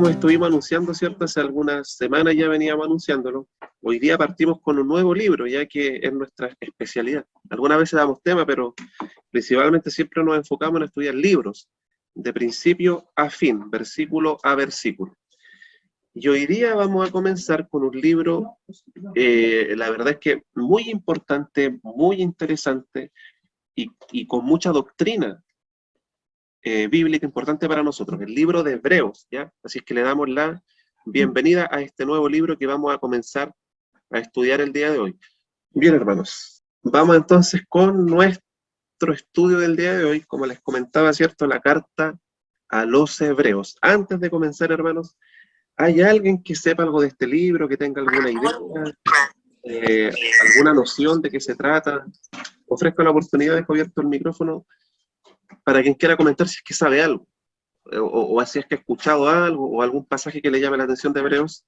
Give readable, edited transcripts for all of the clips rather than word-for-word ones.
como estuvimos anunciando, ¿cierto? Hace algunas semanas ya veníamos anunciándolo. Hoy día partimos con un nuevo libro, ya que es nuestra especialidad. Algunas veces damos tema, pero principalmente siempre nos enfocamos en estudiar libros, de principio a fin, versículo a versículo. Y hoy día vamos a comenzar con un libro, la verdad es que muy importante, muy interesante y con mucha doctrina bíblica importante para nosotros, el libro de Hebreos, ¿ya? Así es que le damos la bienvenida a este nuevo libro que vamos a comenzar a estudiar el día de hoy. Bien, hermanos, vamos entonces con nuestro estudio del día de hoy, como les comentaba, ¿cierto? La carta a los Hebreos. Antes de comenzar, hermanos, ¿hay alguien que sepa algo de este libro, que tenga alguna idea, alguna noción de qué se trata? Ofrezco la oportunidad, dejo abierto el micrófono para quien quiera comentar si es que sabe algo, o si es que ha escuchado algo, o algún pasaje que le llame la atención de Hebreos.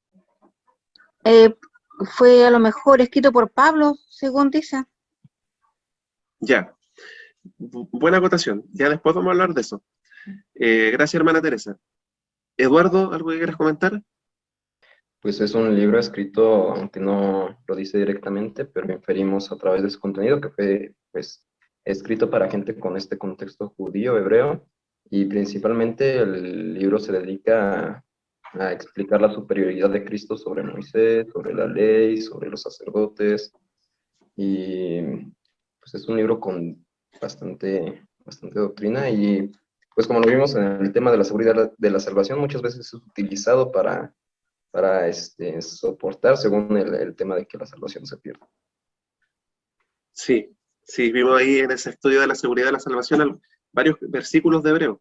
Fue a lo mejor escrito por Pablo, según dice. Ya, buena acotación, ya después vamos a hablar de eso. Gracias, hermana Teresa. Eduardo, ¿algo que quieras comentar? Pues es un libro escrito, aunque no lo dice directamente, pero inferimos a través de su contenido que fue pues, escrito para gente con este contexto judío, hebreo, y principalmente el libro se dedica a explicar la superioridad de Cristo sobre Moisés, sobre la ley, sobre los sacerdotes, y pues es un libro con bastante doctrina, y pues como lo vimos en el tema de la seguridad de la salvación, muchas veces es utilizado para soportar según el tema de que la salvación se pierde. Sí, vimos ahí en ese estudio de la seguridad de la salvación varios versículos de Hebreo,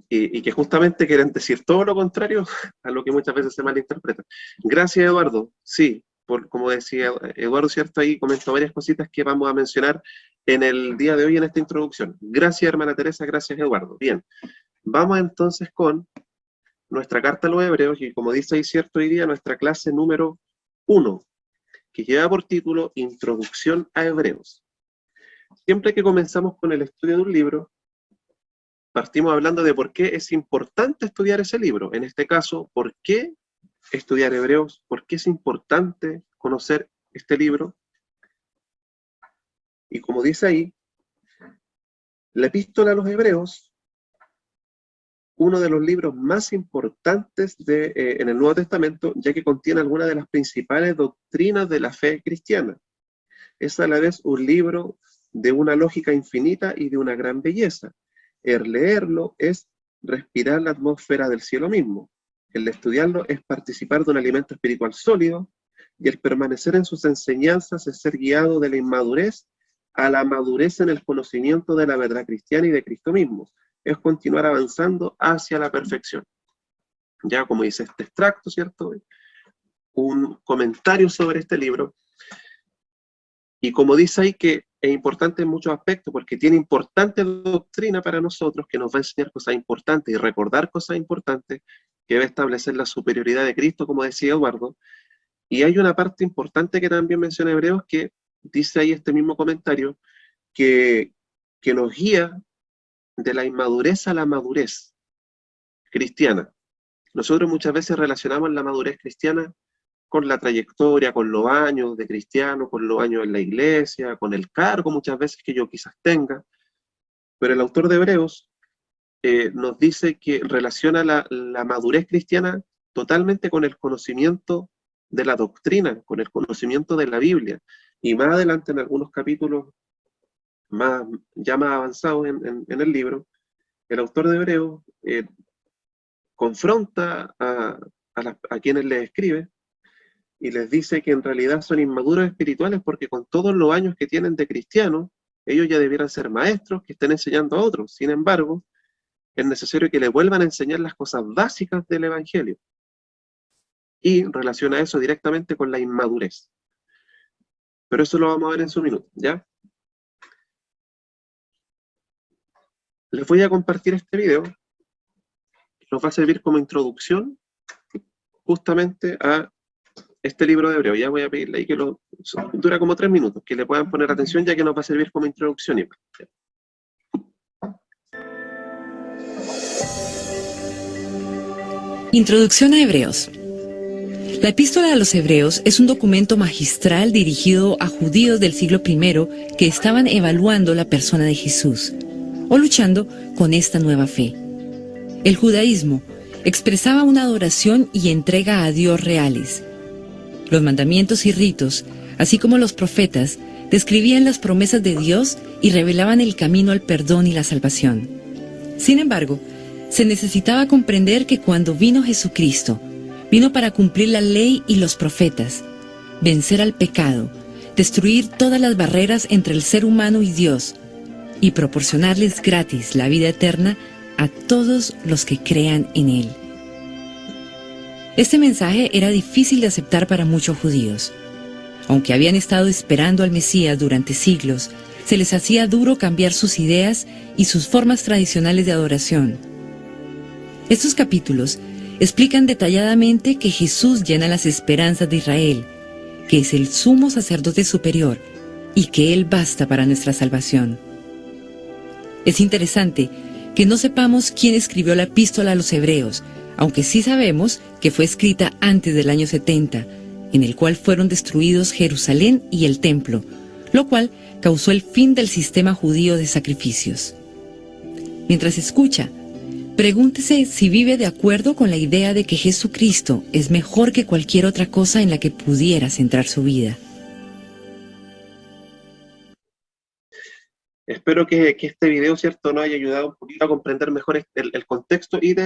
y que justamente quieren decir todo lo contrario a lo que muchas veces se malinterpreta. Gracias, Eduardo. Sí, como decía Eduardo, ¿cierto? Ahí comentó varias cositas que vamos a mencionar en el día de hoy en esta introducción. Gracias, hermana Teresa, gracias, Eduardo. Bien, vamos entonces con nuestra carta a los Hebreos, y como dice ahí, ¿cierto? Hoy día nuestra clase número 1, que lleva por título Introducción a Hebreos. Siempre que comenzamos con el estudio de un libro, partimos hablando de por qué es importante estudiar ese libro. En este caso, ¿por qué estudiar Hebreos? ¿Por qué es importante conocer este libro? Y como dice ahí, la Epístola a los Hebreos, uno de los libros más importantes en el Nuevo Testamento, ya que contiene algunas de las principales doctrinas de la fe cristiana. Es a la vez un libro de una lógica infinita y de una gran belleza. El leerlo es respirar la atmósfera del cielo mismo. El estudiarlo es participar de un alimento espiritual sólido, y el permanecer en sus enseñanzas es ser guiado de la inmadurez a la madurez en el conocimiento de la verdad cristiana y de Cristo mismo. Es continuar avanzando hacia la perfección. Ya como dice este extracto, ¿cierto? Un comentario sobre este libro. Y como dice ahí que es importante en muchos aspectos, porque tiene importante doctrina para nosotros, que nos va a enseñar cosas importantes y recordar cosas importantes, que va a establecer la superioridad de Cristo, como decía Eduardo. Y hay una parte importante que también menciona Hebreos, que dice ahí este mismo comentario, que nos guía de la inmadurez a la madurez cristiana. Nosotros muchas veces relacionamos la madurez cristiana con la trayectoria, con los años de cristiano, con los años en la iglesia, con el cargo muchas veces que yo quizás tenga, pero el autor de Hebreos nos dice que relaciona la madurez cristiana totalmente con el conocimiento de la doctrina, con el conocimiento de la Biblia, y más adelante en algunos capítulos ya más avanzados en el libro, el autor de Hebreos confronta a quienes le escribe, y les dice que en realidad son inmaduros espirituales porque con todos los años que tienen de cristianos, ellos ya debieran ser maestros que estén enseñando a otros. Sin embargo, es necesario que le vuelvan a enseñar las cosas básicas del Evangelio. Y relaciona eso directamente con la inmadurez. Pero eso lo vamos a ver en su minuto, ¿ya? Les voy a compartir este video. Nos va a servir como introducción justamente a este libro de Hebreo. Ya voy a pedirle ahí que dura como 3 minutos, que le puedan poner atención, ya que nos va a servir como introducción. Introducción a Hebreos. La Epístola a los Hebreos es un documento magistral dirigido a judíos del siglo I que estaban evaluando la persona de Jesús o luchando con esta nueva fe. El judaísmo expresaba una adoración y entrega a Dios reales. Los mandamientos y ritos, así como los profetas, describían las promesas de Dios y revelaban el camino al perdón y la salvación. Sin embargo, se necesitaba comprender que cuando vino Jesucristo, vino para cumplir la ley y los profetas, vencer al pecado, destruir todas las barreras entre el ser humano y Dios, y proporcionarles gratis la vida eterna a todos los que crean en Él. Este mensaje era difícil de aceptar para muchos judíos. Aunque habían estado esperando al Mesías durante siglos, se les hacía duro cambiar sus ideas y sus formas tradicionales de adoración. Estos capítulos explican detalladamente que Jesús llena las esperanzas de Israel, que es el sumo sacerdote superior y que Él basta para nuestra salvación. Es interesante que no sepamos quién escribió la epístola a los Hebreos, aunque sí sabemos que fue escrita antes del año 70, en el cual fueron destruidos Jerusalén y el templo, lo cual causó el fin del sistema judío de sacrificios. Mientras escucha, pregúntese si vive de acuerdo con la idea de que Jesucristo es mejor que cualquier otra cosa en la que pudiera centrar su vida. Espero que este video, ¿cierto?, nos haya ayudado un poquito a comprender mejor el contexto y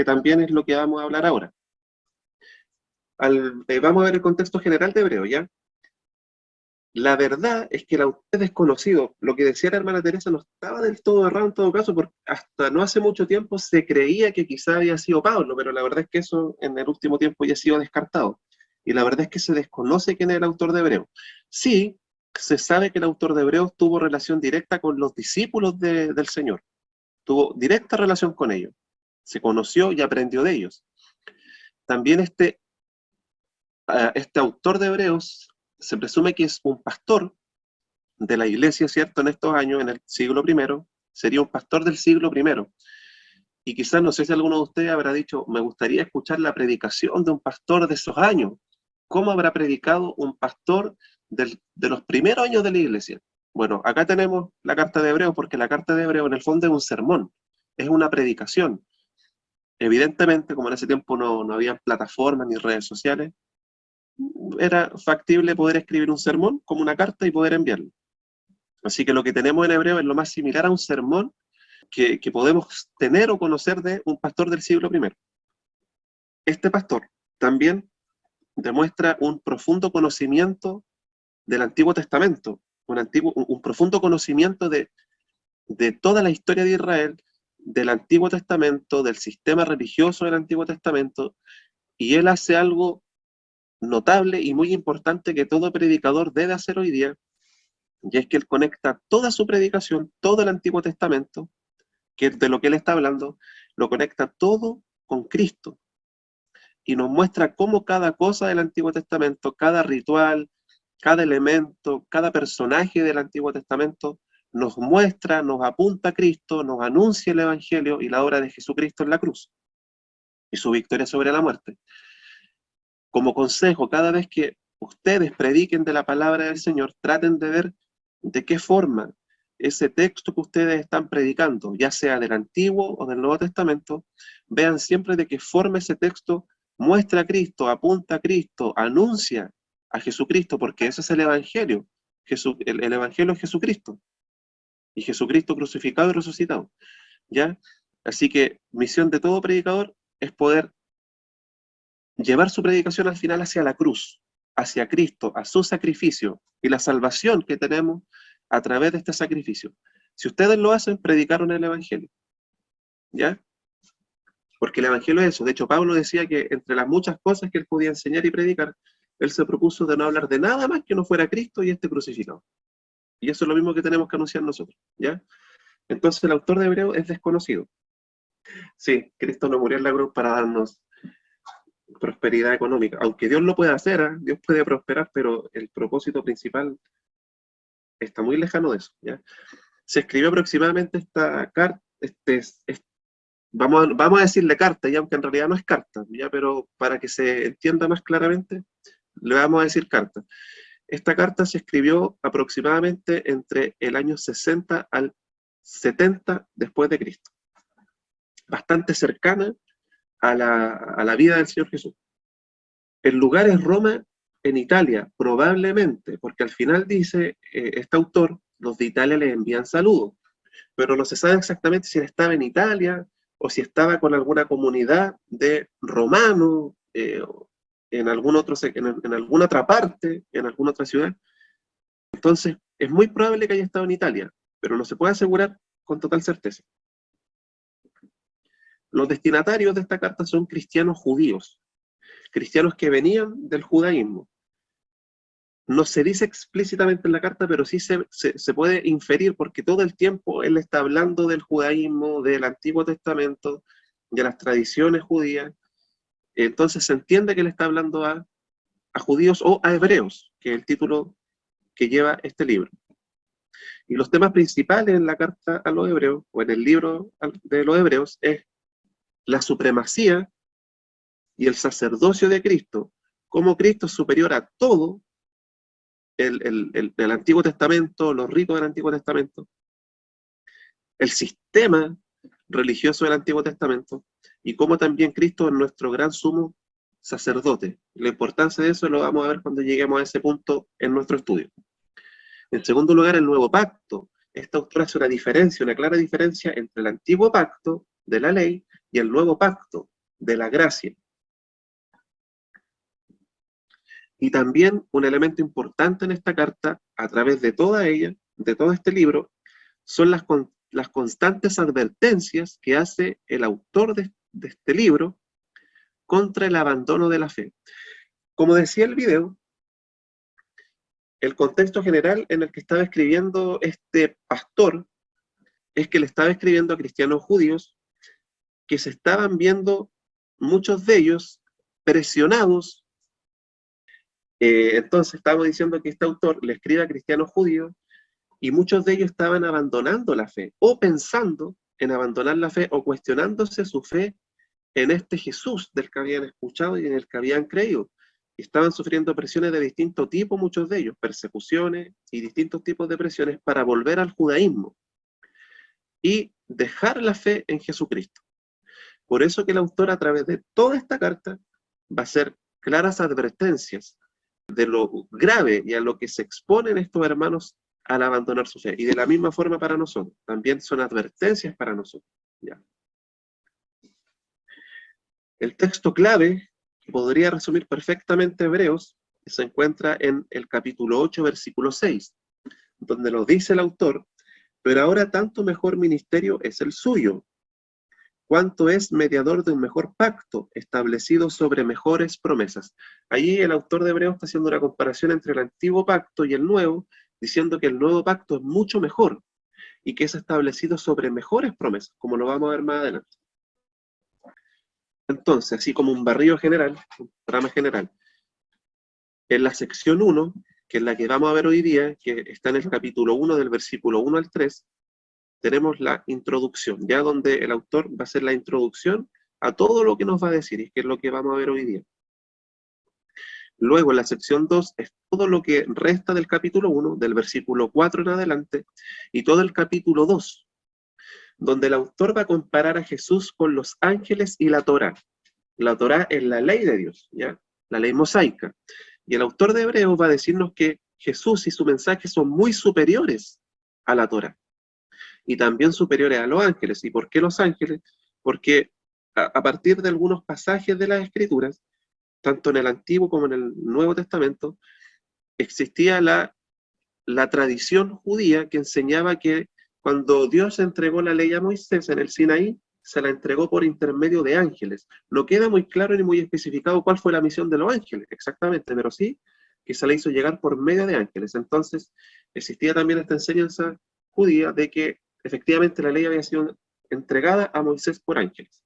también es lo que vamos a hablar ahora. Vamos a ver el contexto general de Hebreo, ¿ya? La verdad es que el autor es desconocido. Lo que decía la hermana Teresa no estaba del todo errado en todo caso, porque hasta no hace mucho tiempo se creía que quizá había sido Pablo, pero la verdad es que eso en el último tiempo ya ha sido descartado. Y la verdad es que se desconoce quién es el autor de Hebreo. Sí, se sabe que el autor de Hebreos tuvo relación directa con los discípulos del Señor. Tuvo directa relación con ellos. Se conoció y aprendió de ellos. También este autor de Hebreos se presume que es un pastor de la iglesia, ¿cierto? En estos años, en el siglo I, sería un pastor del siglo I. Y quizás, no sé si alguno de ustedes habrá dicho, me gustaría escuchar la predicación de un pastor de esos años. ¿Cómo habrá predicado un pastor de los primeros años de la iglesia? Bueno, acá tenemos la carta de Hebreo, porque la carta de Hebreo en el fondo es un sermón, es una predicación. Evidentemente, como en ese tiempo no había plataformas ni redes sociales, era factible poder escribir un sermón como una carta y poder enviarlo. Así que lo que tenemos en Hebreo es lo más similar a un sermón que podemos tener o conocer de un pastor del siglo I. Este pastor también demuestra un profundo conocimiento del Antiguo Testamento, un profundo conocimiento de toda la historia de Israel, del Antiguo Testamento, del sistema religioso del Antiguo Testamento, y él hace algo notable y muy importante que todo predicador debe hacer hoy día, y es que él conecta toda su predicación, todo el Antiguo Testamento, que es de lo que él está hablando, lo conecta todo con Cristo, y nos muestra cómo cada cosa del Antiguo Testamento, cada ritual, cada elemento, cada personaje del Antiguo Testamento, nos muestra, nos apunta a Cristo, nos anuncia el Evangelio y la obra de Jesucristo en la cruz, y su victoria sobre la muerte. Como consejo, cada vez que ustedes prediquen de la palabra del Señor, traten de ver de qué forma ese texto que ustedes están predicando, ya sea del Antiguo o del Nuevo Testamento, vean siempre de qué forma ese texto muestra a Cristo, apunta a Cristo, anuncia a Jesucristo, porque ese es el Evangelio. El Evangelio es Jesucristo, y Jesucristo crucificado y resucitado, ¿ya? Así que misión de todo predicador es poder llevar su predicación al final hacia la cruz, hacia Cristo, a su sacrificio y la salvación que tenemos a través de este sacrificio. Si ustedes lo hacen, predicaron el Evangelio, ¿ya? Porque el Evangelio es eso. De hecho, Pablo decía que entre las muchas cosas que él podía enseñar y predicar, él se propuso de no hablar de nada más que no fuera Cristo y este crucificado. Y eso es lo mismo que tenemos que anunciar nosotros, ¿ya? Entonces el autor de Hebreo es desconocido. Sí, Cristo no murió en la cruz para darnos prosperidad económica, aunque Dios lo puede hacer, ¿eh? Dios puede prosperar, pero el propósito principal está muy lejano de eso, ¿ya? Se escribió aproximadamente esta carta, vamos a decirle carta, ya, aunque en realidad no es carta, ya, pero para que se entienda más claramente, le vamos a decir carta. Esta carta se escribió aproximadamente entre el año 60 al 70 después de Cristo. Bastante cercana a la vida del Señor Jesús. El lugar es Roma, en Italia, probablemente, porque al final dice este autor, los de Italia les envían saludos, pero no se sabe exactamente si él estaba en Italia o si estaba con alguna comunidad de romanos, en alguna otra parte, en alguna otra ciudad. Entonces, es muy probable que haya estado en Italia, pero no se puede asegurar con total certeza. Los destinatarios de esta carta son cristianos judíos, cristianos que venían del judaísmo. No se dice explícitamente en la carta, pero sí se puede inferir, porque todo el tiempo él está hablando del judaísmo, del Antiguo Testamento, de las tradiciones judías. Entonces se entiende que él está hablando a judíos o a hebreos, que es el título que lleva este libro. Y los temas principales en la carta a los hebreos, o en el libro de los hebreos, es la supremacía y el sacerdocio de Cristo, cómo Cristo es superior a todo el Antiguo Testamento, los ritos del Antiguo Testamento, el sistema religioso del Antiguo Testamento, y cómo también Cristo es nuestro gran sumo sacerdote. La importancia de eso lo vamos a ver cuando lleguemos a ese punto en nuestro estudio. En segundo lugar, el nuevo pacto. Esta autor hace una clara diferencia entre el antiguo pacto de la ley y el nuevo pacto de la gracia. Y también un elemento importante en esta carta, a través de toda ella, de todo este libro, son las constantes advertencias que hace el autor de este libro contra el abandono de la fe. Como decía el video, el contexto general en el que estaba escribiendo este pastor es que le estaba escribiendo a cristianos judíos que se estaban viendo, muchos de ellos, presionados. Entonces estamos diciendo que este autor le escribe a cristianos judíos y muchos de ellos estaban abandonando la fe, o pensando en abandonar la fe, o cuestionándose su fe en este Jesús del que habían escuchado y en el que habían creído. Y estaban sufriendo presiones de distinto tipo, muchos de ellos, persecuciones y distintos tipos de presiones para volver al judaísmo y dejar la fe en Jesucristo. Por eso que el autor, a través de toda esta carta, va a hacer claras advertencias de lo grave y a lo que se exponen estos hermanos al abandonar su fe. Y de la misma forma para nosotros, también son advertencias para nosotros. ¿Ya? El texto clave, que podría resumir perfectamente Hebreos, se encuentra en el capítulo 8, versículo 6, donde lo dice el autor: pero ahora tanto mejor ministerio es el suyo, cuanto es mediador de un mejor pacto, establecido sobre mejores promesas. Allí el autor de Hebreos está haciendo una comparación entre el antiguo pacto y el nuevo, diciendo que el nuevo pacto es mucho mejor, y que es establecido sobre mejores promesas, como lo vamos a ver más adelante. Entonces, así como un barrido general, un programa general, en la sección 1, que es la que vamos a ver hoy día, que está en el capítulo 1, del versículo 1 al 3, tenemos la introducción, ya donde el autor va a hacer la introducción a todo lo que nos va a decir, y que es lo que vamos a ver hoy día. Luego, en la sección 2, es todo lo que resta del capítulo 1, del versículo 4 en adelante, y todo el capítulo 2, donde el autor va a comparar a Jesús con los ángeles y la Torá. La Torá es la ley de Dios, ¿ya? La ley mosaica. Y el autor de Hebreos va a decirnos que Jesús y su mensaje son muy superiores a la Torá, y también superiores a los ángeles. ¿Y por qué los ángeles? Porque a partir de algunos pasajes de las Escrituras, tanto en el Antiguo como en el Nuevo Testamento, existía la tradición judía que enseñaba que cuando Dios entregó la ley a Moisés en el Sinaí, se la entregó por intermedio de ángeles. No queda muy claro ni muy especificado cuál fue la misión de los ángeles, exactamente, pero sí que se la hizo llegar por medio de ángeles. Entonces, existía también esta enseñanza judía de que efectivamente la ley había sido entregada a Moisés por ángeles.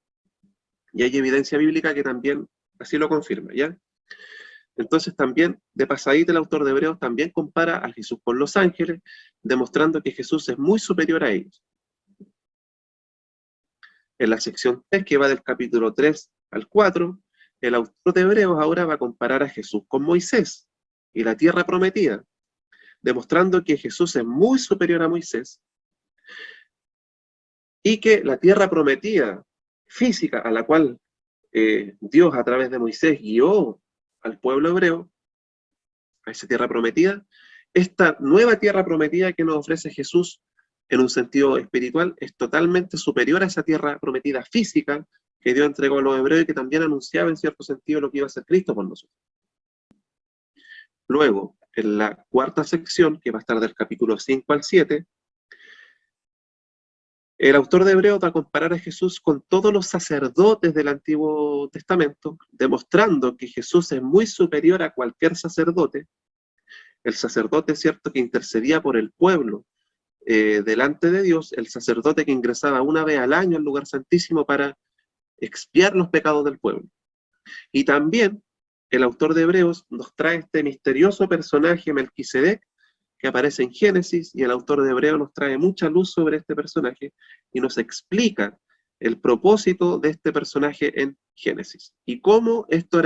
Y hay evidencia bíblica que también así lo confirma, ¿ya? Entonces también, de pasadita, el autor de Hebreos también compara a Jesús con los ángeles, demostrando que Jesús es muy superior a ellos. En la sección 3, que va del capítulo 3 al 4, el autor de Hebreos ahora va a comparar a Jesús con Moisés y la tierra prometida, demostrando que Jesús es muy superior a Moisés y que la tierra prometida, física, a la cual Dios a través de Moisés guió al pueblo hebreo, a esa tierra prometida, esta nueva tierra prometida que nos ofrece Jesús en un sentido espiritual es totalmente superior a esa tierra prometida física que Dios entregó a los hebreos y que también anunciaba en cierto sentido lo que iba a hacer Cristo por nosotros. Luego, en la cuarta sección, que va a estar del capítulo 5 al 7, el autor de Hebreos va a comparar a Jesús con todos los sacerdotes del Antiguo Testamento, demostrando que Jesús es muy superior a cualquier sacerdote. El sacerdote, cierto, que intercedía por el pueblo delante de Dios, el sacerdote que ingresaba una vez al año al lugar santísimo para expiar los pecados del pueblo. Y también el autor de Hebreos nos trae este misterioso personaje, Melquisedec, que aparece en Génesis, y el autor de Hebreos nos trae mucha luz sobre este personaje y nos explica el propósito de este personaje en Génesis y cómo esto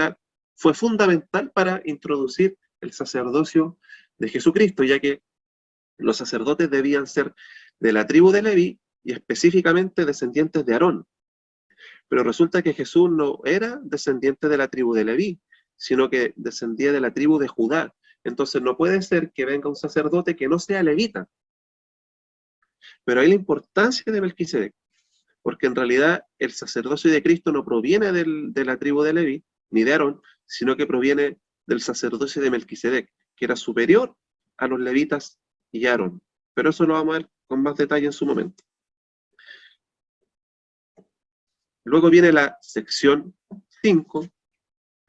fue fundamental para introducir el sacerdocio de Jesucristo, ya que los sacerdotes debían ser de la tribu de Leví y específicamente descendientes de Aarón. Pero resulta que Jesús no era descendiente de la tribu de Leví, sino que descendía de la tribu de Judá. Entonces no puede ser que venga un sacerdote que no sea levita. Pero hay la importancia de Melquisedec, porque en realidad el sacerdocio de Cristo no proviene de la tribu de Leví, ni de Aarón, sino que proviene del sacerdocio de Melquisedec, que era superior a los levitas y Aarón. Pero eso lo vamos a ver con más detalle en su momento. Luego viene la sección 5,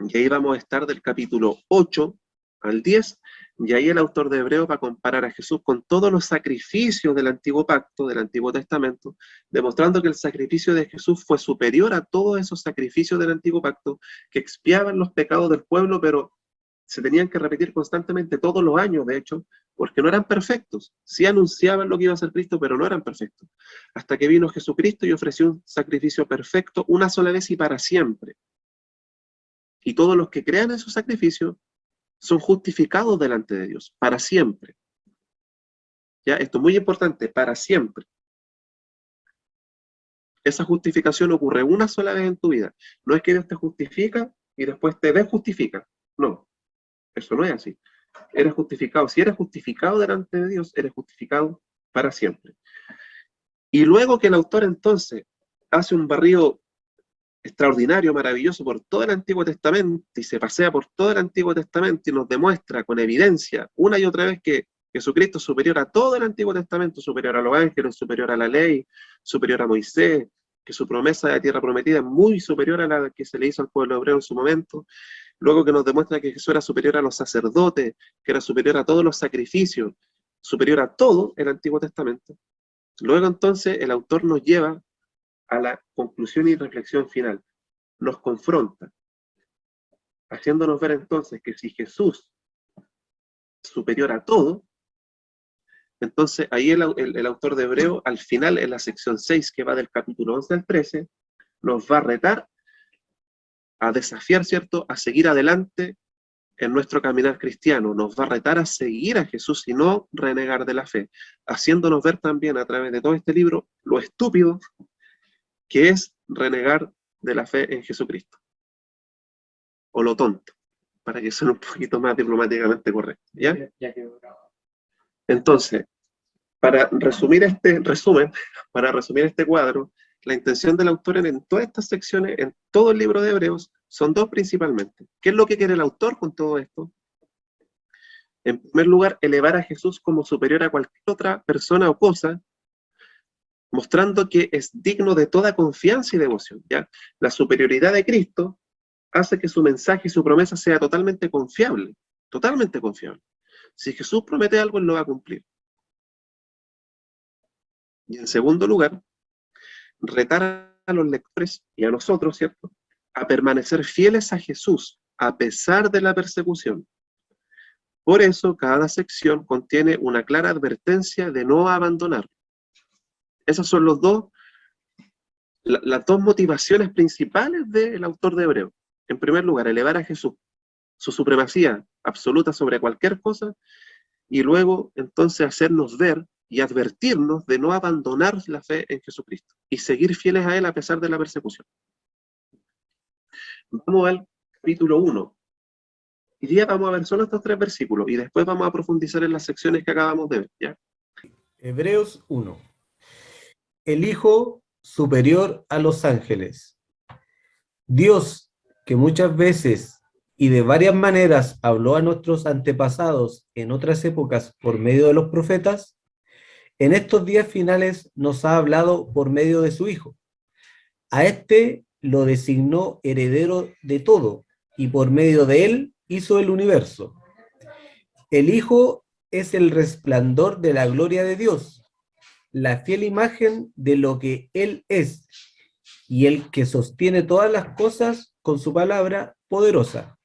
y ahí vamos a estar del capítulo 8 al 10, y ahí el autor de Hebreos va a comparar a Jesús con todos los sacrificios del Antiguo Pacto, del Antiguo Testamento, demostrando que el sacrificio de Jesús fue superior a todos esos sacrificios del Antiguo Pacto que expiaban los pecados del pueblo, pero se tenían que repetir constantemente todos los años, de hecho, porque no eran perfectos. Sí anunciaban lo que iba a hacer Cristo, pero no eran perfectos. Hasta que vino Jesucristo y ofreció un sacrificio perfecto una sola vez y para siempre. Y todos los que crean en su sacrificio son justificados delante de Dios, para siempre. ¿Ya? Esto es muy importante, para siempre. Esa justificación ocurre una sola vez en tu vida. No es que Dios te justifica y después te desjustifica. No, eso no es así. Eres justificado. Si eres justificado delante de Dios, eres justificado para siempre. Y luego que el autor entonces hace un barrido extraordinario, maravilloso por todo el Antiguo Testamento y se pasea por todo el Antiguo Testamento y nos demuestra con evidencia una y otra vez que Jesucristo es superior a todo el Antiguo Testamento, superior a los ángeles, superior a la ley, superior a Moisés, que su promesa de la tierra prometida es muy superior a la que se le hizo al pueblo hebreo en su momento. Luego que nos demuestra que Jesús era superior a los sacerdotes, que era superior a todos los sacrificios, superior a todo el Antiguo Testamento. Luego entonces el autor nos lleva a la conclusión y reflexión final. Nos confronta, haciéndonos ver entonces que si Jesús es superior a todo, entonces ahí el autor de Hebreo, al final, en la sección 6, que va del capítulo 11 al 13, nos va a retar, a desafiar, ¿cierto?, a seguir adelante en nuestro caminar cristiano. Nos va a retar a seguir a Jesús y no renegar de la fe, haciéndonos ver también a través de todo este libro lo estúpido que es renegar de la fe en Jesucristo. O lo tonto, para que sea un poquito más diplomáticamente correcto. ¿Ya? Entonces, para resumir este cuadro, la intención del autor en todas estas secciones, en todo el libro de Hebreos, son dos principalmente. ¿Qué es lo que quiere el autor con todo esto? En primer lugar, elevar a Jesús como superior a cualquier otra persona o cosa, mostrando que es digno de toda confianza y devoción. ¿Ya? La superioridad de Cristo hace que su mensaje y su promesa sea totalmente confiable, totalmente confiable. Si Jesús promete algo, Él lo va a cumplir. Y en segundo lugar, retar a los lectores y a nosotros, ¿cierto?, a permanecer fieles a Jesús a pesar de la persecución. Por eso, cada sección contiene una clara advertencia de no abandonar. Esos son los dos las dos motivaciones principales del autor de Hebreos. En primer lugar, elevar a Jesús, su supremacía absoluta sobre cualquier cosa, y luego entonces hacernos ver y advertirnos de no abandonar la fe en Jesucristo y seguir fieles a Él a pesar de la persecución. Vamos al capítulo 1. Hoy día vamos a ver solo estos 3 versículos y después vamos a profundizar en las secciones que acabamos de ver, ¿ya? Hebreos 1. El Hijo superior a los ángeles. Dios, que muchas veces y de varias maneras habló a nuestros antepasados en otras épocas por medio de los profetas, en estos días finales nos ha hablado por medio de su Hijo. A este lo designó heredero de todo, y por medio de él hizo el universo. El Hijo es el resplandor de la gloria de Dios, la fiel imagen de lo que Él es, y el que sostiene todas las cosas con su palabra poderosa.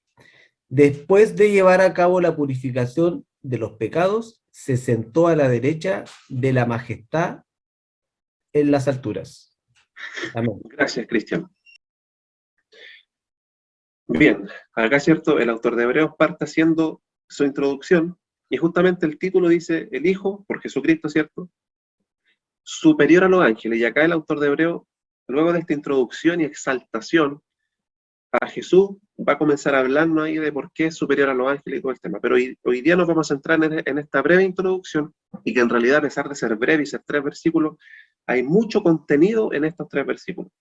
Después de llevar a cabo la purificación de los pecados, se sentó a la derecha de la majestad en las alturas. Amén. Gracias, Cristian. Bien, acá, ¿cierto? El autor de Hebreos parte haciendo su introducción y justamente el título dice el Hijo, por Jesucristo, ¿cierto? Superior a los ángeles. Y acá el autor de Hebreos, luego de esta introducción y exaltación a Jesús, va a comenzar a hablarnos ahí de por qué es superior a los ángeles y todo el tema. Pero hoy día nos vamos a centrar en esta breve introducción y que en realidad, a pesar de ser breve y ser 3 versículos, hay mucho contenido en estos 3 versículos.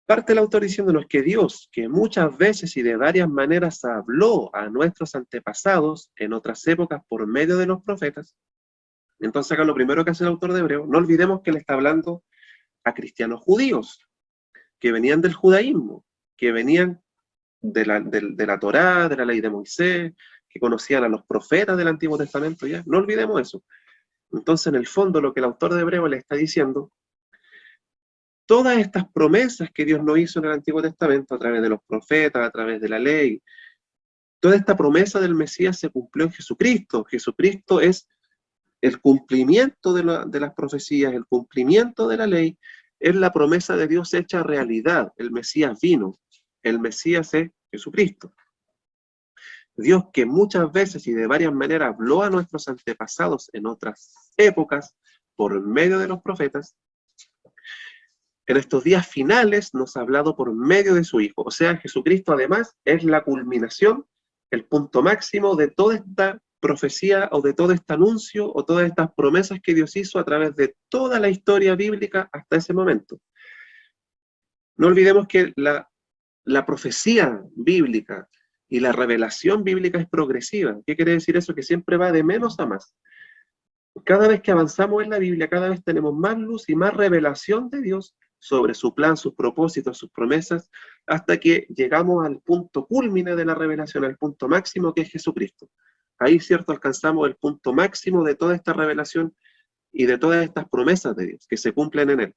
Parte el autor diciéndonos que Dios, que muchas veces y de varias maneras habló a nuestros antepasados en otras épocas por medio de los profetas. Entonces acá lo primero que hace el autor de Hebreos, no olvidemos que le está hablando a cristianos judíos, que venían del judaísmo, que venían de la Torá, de la ley de Moisés, que conocían a los profetas del Antiguo Testamento, ya, no olvidemos eso. Entonces, en el fondo, lo que el autor de Hebreos le está diciendo, todas estas promesas que Dios nos hizo en el Antiguo Testamento, a través de los profetas, a través de la ley, toda esta promesa del Mesías se cumplió en Jesucristo. Jesucristo es el cumplimiento de las profecías, el cumplimiento de la ley, es la promesa de Dios hecha realidad. El Mesías vino, el Mesías es Jesucristo. Dios, que muchas veces y de varias maneras habló a nuestros antepasados en otras épocas por medio de los profetas, en estos días finales nos ha hablado por medio de su Hijo. O sea, Jesucristo además es la culminación, el punto máximo de toda esta profecía o de todo este anuncio o todas estas promesas que Dios hizo a través de toda la historia bíblica hasta ese momento. No olvidemos que la profecía bíblica y la revelación bíblica es progresiva. ¿Qué quiere decir eso? Que siempre va de menos a más. Cada vez que avanzamos en la Biblia, cada vez tenemos más luz y más revelación de Dios sobre su plan, sus propósitos, sus promesas, hasta que llegamos al punto cúlmine de la revelación, al punto máximo que es Jesucristo. Ahí, cierto, alcanzamos el punto máximo de toda esta revelación y de todas estas promesas de Dios que se cumplen en Él.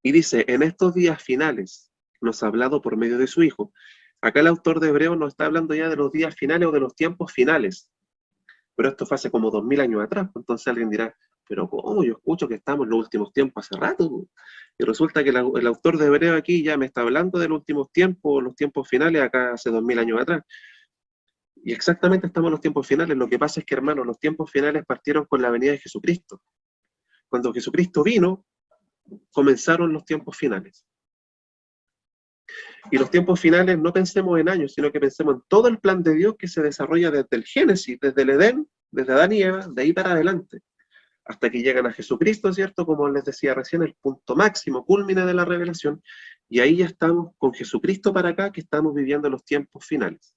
Y dice, en estos días finales nos ha hablado por medio de su Hijo. Acá el autor de Hebreos nos está hablando ya de los días finales o de los tiempos finales. Pero esto fue hace como 2000 años atrás. Entonces alguien dirá, pero ¿cómo? Yo escucho que estamos en los últimos tiempos hace rato. Y resulta que el autor de Hebreos aquí ya me está hablando de los últimos tiempos, los tiempos finales acá hace 2000 años atrás. Y exactamente estamos en los tiempos finales. Lo que pasa es que, hermanos, los tiempos finales partieron con la venida de Jesucristo. Cuando Jesucristo vino, comenzaron los tiempos finales. Y los tiempos finales no pensemos en años, sino que pensemos en todo el plan de Dios que se desarrolla desde el Génesis, desde el Edén, desde Adán y Eva, de ahí para adelante, hasta que llegan a Jesucristo, ¿cierto? Como les decía recién, el punto máximo, cúlmine de la revelación, y ahí ya estamos con Jesucristo para acá, que estamos viviendo los tiempos finales.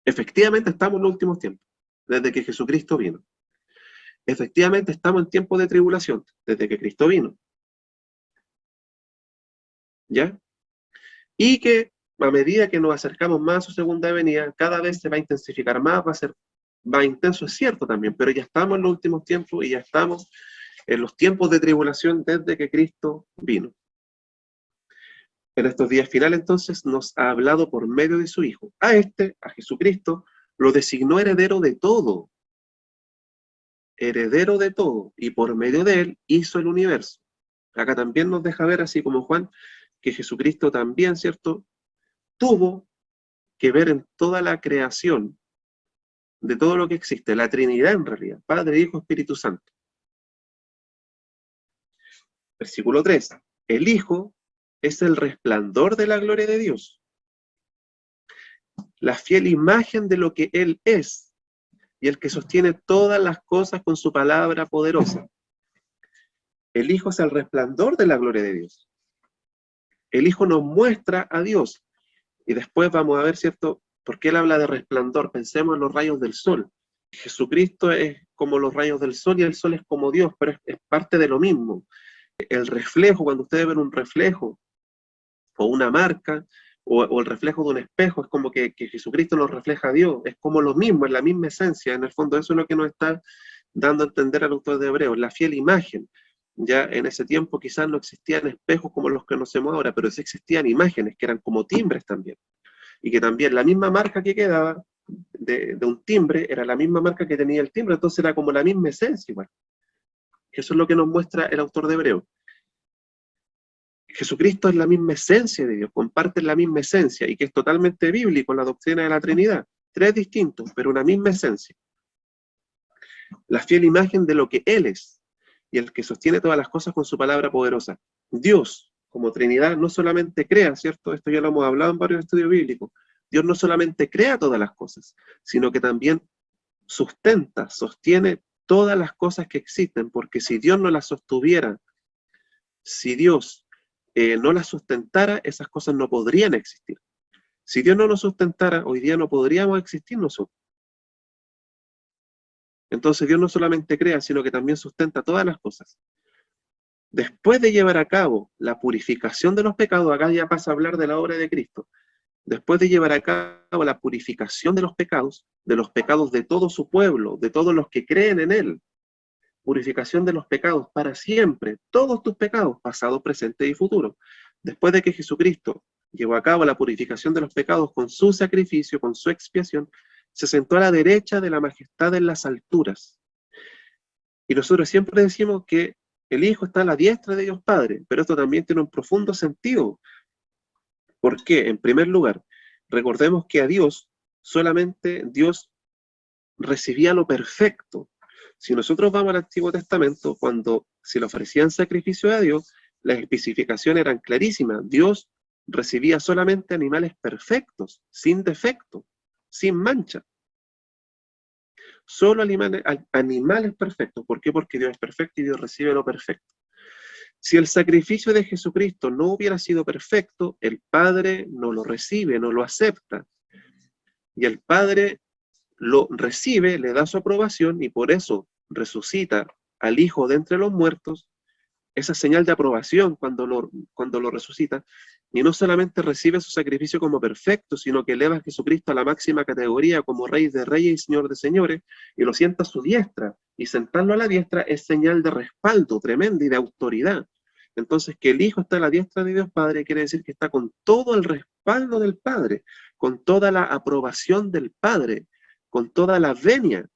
Efectivamente estamos en los últimos tiempos, desde que Jesucristo vino. Efectivamente estamos en tiempos de tribulación, desde que Cristo vino. ¿Ya? Y que a medida que nos acercamos más a su segunda venida, cada vez se va a intensificar más, va a ser más intenso, es cierto también, pero ya estamos en los últimos tiempos y ya estamos en los tiempos de tribulación desde que Cristo vino. En estos días finales, entonces, nos ha hablado por medio de su Hijo. A Jesucristo, lo designó heredero de todo, y por medio de él hizo el universo. Acá también nos deja ver, así como Juan, que Jesucristo también, ¿cierto?, tuvo que ver en toda la creación de todo lo que existe, la Trinidad en realidad, Padre, Hijo, Espíritu Santo. Versículo 3. El Hijo es el resplandor de la gloria de Dios, la fiel imagen de lo que Él es, y el que sostiene todas las cosas con su palabra poderosa. El Hijo es el resplandor de la gloria de Dios. El Hijo nos muestra a Dios. Y después vamos a ver, ¿cierto?, por qué Él habla de resplandor. Pensemos en los rayos del sol. Jesucristo es como los rayos del sol y el sol es como Dios, pero es parte de lo mismo. El reflejo, cuando ustedes ven un reflejo o una marca o el reflejo de un espejo, es como que Jesucristo nos refleja a Dios. Es como lo mismo, es la misma esencia. En el fondo eso es lo que nos está dando a entender al autor de Hebreos, la fiel imagen. Ya en ese tiempo quizás no existían espejos como los que conocemos ahora, pero sí existían imágenes que eran como timbres también. Y que también la misma marca que quedaba de un timbre era la misma marca que tenía el timbre, entonces era como la misma esencia igual. Eso es lo que nos muestra el autor de Hebreos. Jesucristo es la misma esencia de Dios, comparten la misma esencia, y que es totalmente bíblico la doctrina de la Trinidad. Tres distintos, pero una misma esencia. La fiel imagen de lo que Él es, y el que sostiene todas las cosas con su palabra poderosa. Dios, como Trinidad, no solamente crea, ¿cierto? Esto ya lo hemos hablado en varios estudios bíblicos. Dios no solamente crea todas las cosas, sino que también sustenta, sostiene todas las cosas que existen, porque si Dios no las sostuviera, si Dios no las sustentara, esas cosas no podrían existir. Si Dios no nos sustentara, hoy día no podríamos existir nosotros. Entonces Dios no solamente crea, sino que también sustenta todas las cosas. Después de llevar a cabo la purificación de los pecados, acá ya pasa a hablar de la obra de Cristo, después de llevar a cabo la purificación de los pecados de todo su pueblo, de todos los que creen en Él, purificación de los pecados para siempre, todos tus pecados, pasado, presente y futuro. Después de que Jesucristo llevó a cabo la purificación de los pecados con su sacrificio, con su expiación, se sentó a la derecha de la majestad en las alturas. Y nosotros siempre decimos que el Hijo está a la diestra de Dios Padre, pero esto también tiene un profundo sentido. ¿Por qué? En primer lugar, recordemos que a Dios, solamente Dios recibía lo perfecto. Si nosotros vamos al Antiguo Testamento, cuando se le ofrecían sacrificios a Dios, las especificaciones eran clarísimas. Dios recibía solamente animales perfectos, sin defecto, sin mancha. Solo animales perfectos. ¿Por qué? Porque Dios es perfecto y Dios recibe lo perfecto. Si el sacrificio de Jesucristo no hubiera sido perfecto, el Padre no lo recibe, no lo acepta. Y el Padre lo recibe, le da su aprobación y por eso resucita al Hijo de entre los muertos, esa señal de aprobación cuando lo resucita, y no solamente recibe su sacrificio como perfecto, sino que eleva a Jesucristo a la máxima categoría como Rey de Reyes y Señor de Señores, y lo sienta a su diestra, y sentarlo a la diestra es señal de respaldo tremenda y de autoridad. Entonces, que el Hijo está a la diestra de Dios Padre quiere decir que está con todo el respaldo del Padre, con toda la aprobación del Padre, con toda la venia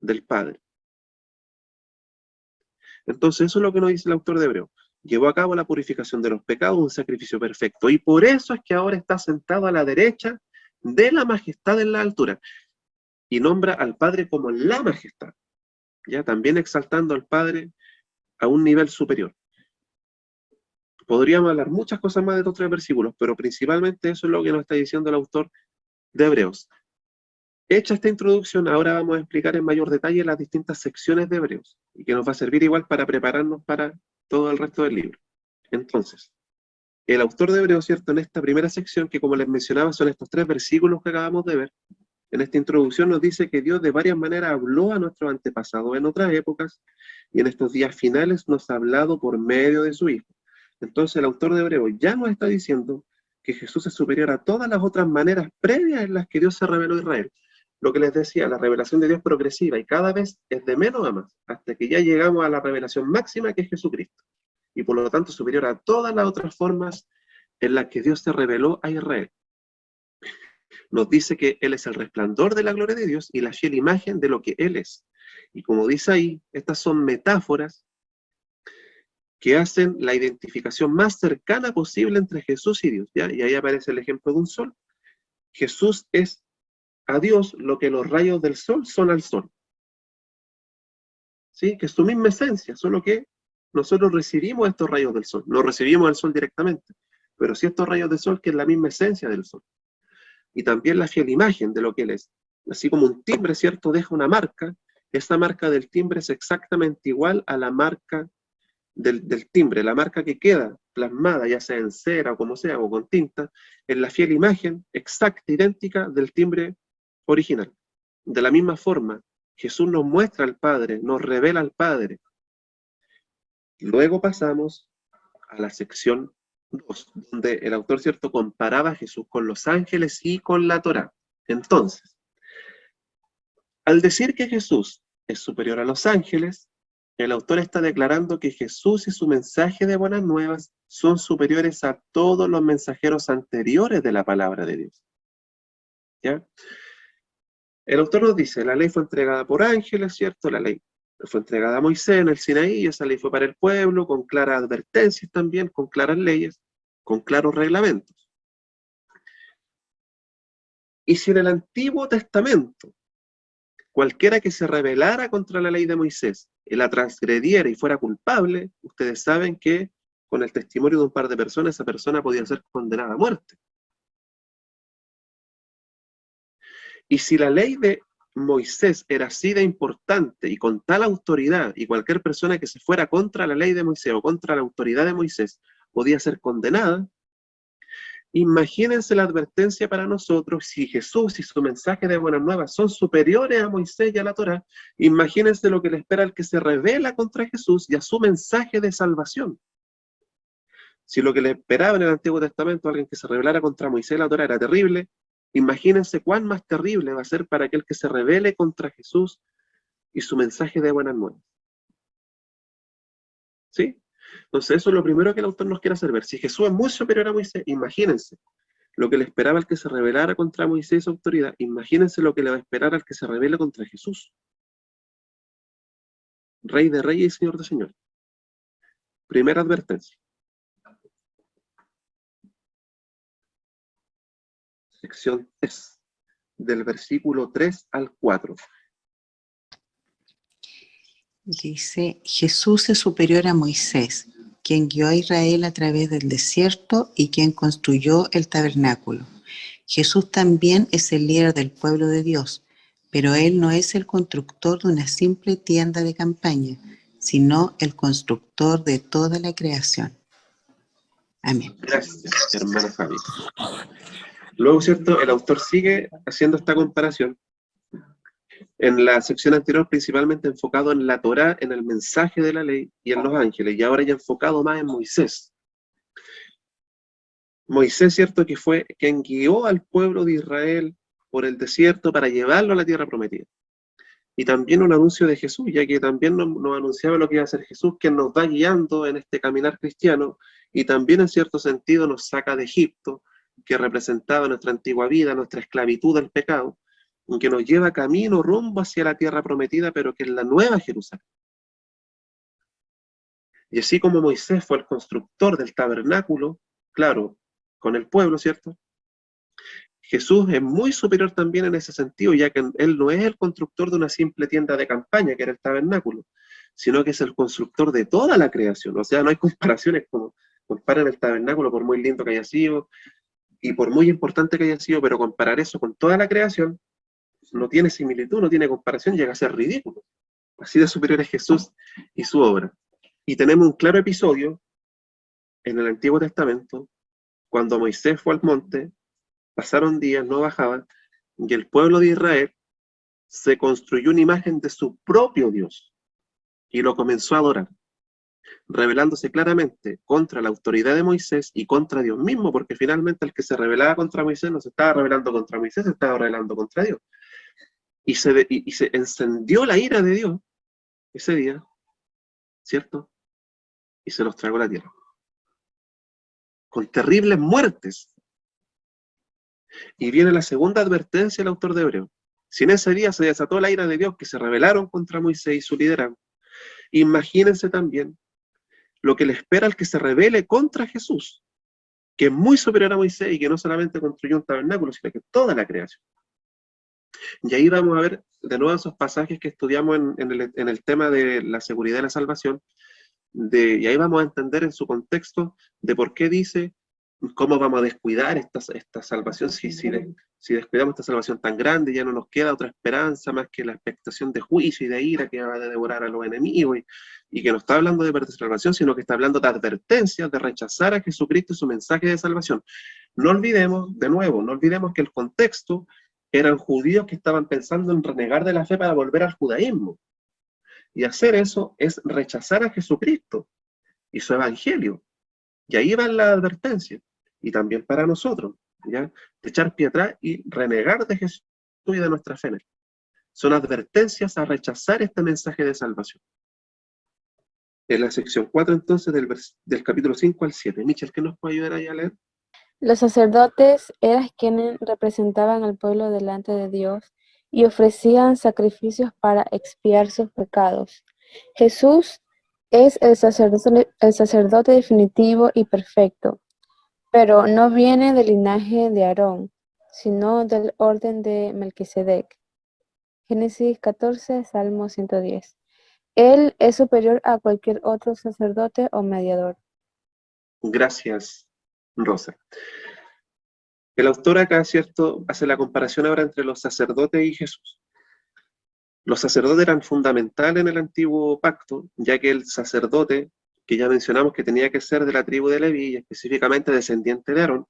del Padre. Entonces eso es lo que nos dice el autor de Hebreos. Llevó a cabo la purificación de los pecados, un sacrificio perfecto. Y por eso es que ahora está sentado a la derecha de la majestad en la altura. Y nombra al Padre como la majestad. Ya también exaltando al Padre a un nivel superior. Podríamos hablar muchas cosas más de estos 3 versículos, pero principalmente eso es lo que nos está diciendo el autor de Hebreos. Hecha esta introducción, ahora vamos a explicar en mayor detalle las distintas secciones de Hebreos, y que nos va a servir igual para prepararnos para todo el resto del libro. Entonces, el autor de Hebreos, ¿cierto?, en esta primera sección, que como les mencionaba son estos 3 versículos que acabamos de ver, en esta introducción nos dice que Dios de varias maneras habló a nuestros antepasados en otras épocas, y en estos días finales nos ha hablado por medio de su Hijo. Entonces el autor de Hebreos ya nos está diciendo que Jesús es superior a todas las otras maneras previas en las que Dios se reveló a Israel. Lo que les decía, la revelación de Dios progresiva y cada vez es de menos a más, hasta que ya llegamos a la revelación máxima que es Jesucristo. Y por lo tanto superior a todas las otras formas en las que Dios se reveló a Israel. Nos dice que Él es el resplandor de la gloria de Dios y la fiel imagen de lo que Él es. Y como dice ahí, estas son metáforas que hacen la identificación más cercana posible entre Jesús y Dios, ¿ya? Y ahí aparece el ejemplo de un sol. Jesús es a Dios lo que los rayos del sol son al sol. ¿Sí? Que es su misma esencia, solo que nosotros recibimos estos rayos del sol. No recibimos el sol directamente, pero sí estos rayos del sol que es la misma esencia del sol. Y también la fiel imagen de lo que él es. Así como un timbre, ¿cierto?, deja una marca, esa marca del timbre es exactamente igual a la marca del timbre, la marca que queda plasmada, ya sea en cera o como sea, o con tinta, es la fiel imagen exacta, idéntica del timbre original. De la misma forma, Jesús nos muestra al Padre, nos revela al Padre. Luego pasamos a la sección 2, donde el autor, ¿cierto?, comparaba a Jesús con los ángeles y con la Torá. Entonces, al decir que Jesús es superior a los ángeles, el autor está declarando que Jesús y su mensaje de buenas nuevas son superiores a todos los mensajeros anteriores de la palabra de Dios. ¿Ya? El autor nos dice, la ley fue entregada por ángeles, ¿cierto? La ley fue entregada a Moisés en el Sinaí, y esa ley fue para el pueblo, con claras advertencias también, con claras leyes, con claros reglamentos. Y si en el Antiguo Testamento cualquiera que se rebelara contra la ley de Moisés y la transgrediera y fuera culpable, ustedes saben que con el testimonio de un par de personas, esa persona podía ser condenada a muerte. Y si la ley de Moisés era así de importante y con tal autoridad, y cualquier persona que se fuera contra la ley de Moisés o contra la autoridad de Moisés podía ser condenada, imagínense la advertencia para nosotros. Si Jesús y su mensaje de buenas nuevas son superiores a Moisés y a la Torá, imagínense lo que le espera al que se rebela contra Jesús y a su mensaje de salvación. Si lo que le esperaba en el Antiguo Testamento a alguien que se rebelara contra Moisés y la Torá era terrible, imagínense cuán más terrible va a ser para aquel que se rebele contra Jesús y su mensaje de buenas nuevas. ¿Sí? Entonces eso es lo primero que el autor nos quiere hacer ver. Si Jesús es muy superior a Moisés, imagínense lo que le esperaba al que se rebelara contra Moisés y su autoridad, imagínense lo que le va a esperar al que se rebele contra Jesús, Rey de reyes y Señor de señores. Primera advertencia. Sección 3, del versículo 3 al 4. Dice, Jesús es superior a Moisés, quien guió a Israel a través del desierto y quien construyó el tabernáculo. Jesús también es el líder del pueblo de Dios, pero él no es el constructor de una simple tienda de campaña, sino el constructor de toda la creación. Amén. Gracias, hermana Fabi. Luego, ¿cierto?, el autor sigue haciendo esta comparación. En la sección anterior, principalmente enfocado en la Torá, en el mensaje de la ley y en los ángeles, y ahora ya enfocado más en Moisés. Moisés, ¿cierto?, que fue quien guió al pueblo de Israel por el desierto para llevarlo a la tierra prometida. Y también un anuncio de Jesús, ya que también nos anunciaba lo que iba a hacer Jesús, quien nos va guiando en este caminar cristiano, y también en cierto sentido nos saca de Egipto, que representaba nuestra antigua vida, nuestra esclavitud al pecado, que nos lleva camino, rumbo hacia la tierra prometida, pero que es la nueva Jerusalén. Y así como Moisés fue el constructor del tabernáculo, claro, con el pueblo, ¿cierto? Jesús es muy superior también en ese sentido, ya que él no es el constructor de una simple tienda de campaña, que era el tabernáculo, sino que es el constructor de toda la creación. O sea, no hay comparaciones como comparan el tabernáculo, por muy lindo que haya sido, y por muy importante que haya sido, pero comparar eso con toda la creación, no tiene similitud, no tiene comparación, llega a ser ridículo. Así de superior es Jesús y su obra. Y tenemos un claro episodio en el Antiguo Testamento, cuando Moisés fue al monte, pasaron días, no bajaban, y el pueblo de Israel se construyó una imagen de su propio Dios, y lo comenzó a adorar, rebelándose claramente contra la autoridad de Moisés y contra Dios mismo, porque finalmente el que se rebelaba contra Moisés no se estaba rebelando contra Moisés, se estaba rebelando contra Dios. Y se encendió la ira de Dios ese día, ¿cierto? Y se los tragó la tierra. Con terribles muertes. Y viene la segunda advertencia del autor de Hebreo. Si en ese día se desató la ira de Dios, que se rebelaron contra Moisés y su liderazgo, imagínense también lo que le espera al que se rebele contra Jesús, que es muy superior a Moisés y que no solamente construyó un tabernáculo, sino que toda la creación. Y ahí vamos a ver de nuevo esos pasajes que estudiamos en el tema de la seguridad y la salvación, y ahí vamos a entender en su contexto de por qué dice cómo vamos a descuidar esta salvación, si descuidamos esta salvación tan grande, ya no nos queda otra esperanza más que la expectación de juicio y de ira que va a devorar a los enemigos, y que no está hablando de salvación, sino que está hablando de advertencias, de rechazar a Jesucristo y su mensaje de salvación. No olvidemos, de nuevo, no olvidemos que el contexto eran judíos que estaban pensando en renegar de la fe para volver al judaísmo. Y hacer eso es rechazar a Jesucristo y su evangelio. Y ahí va la advertencia. Y también para nosotros, ¿ya? De echar pie atrás y renegar de Jesús y de nuestra fe en él. Son advertencias a rechazar este mensaje de salvación. En la sección 4, entonces, del capítulo 5 al 7. Michel, ¿qué nos puede ayudar ahí a leer? Los sacerdotes eran quienes representaban al pueblo delante de Dios y ofrecían sacrificios para expiar sus pecados. Jesús es el sacerdote definitivo y perfecto, pero no viene del linaje de Aarón, sino del orden de Melquisedec. Génesis 14, Salmo 110. Él es superior a cualquier otro sacerdote o mediador. Gracias, Rosa. El autor acá, ¿cierto?, hace la comparación ahora entre los sacerdotes y Jesús. Los sacerdotes eran fundamentales en el antiguo pacto, ya que el sacerdote, que ya mencionamos que tenía que ser de la tribu de Leví, y específicamente descendiente de Aarón,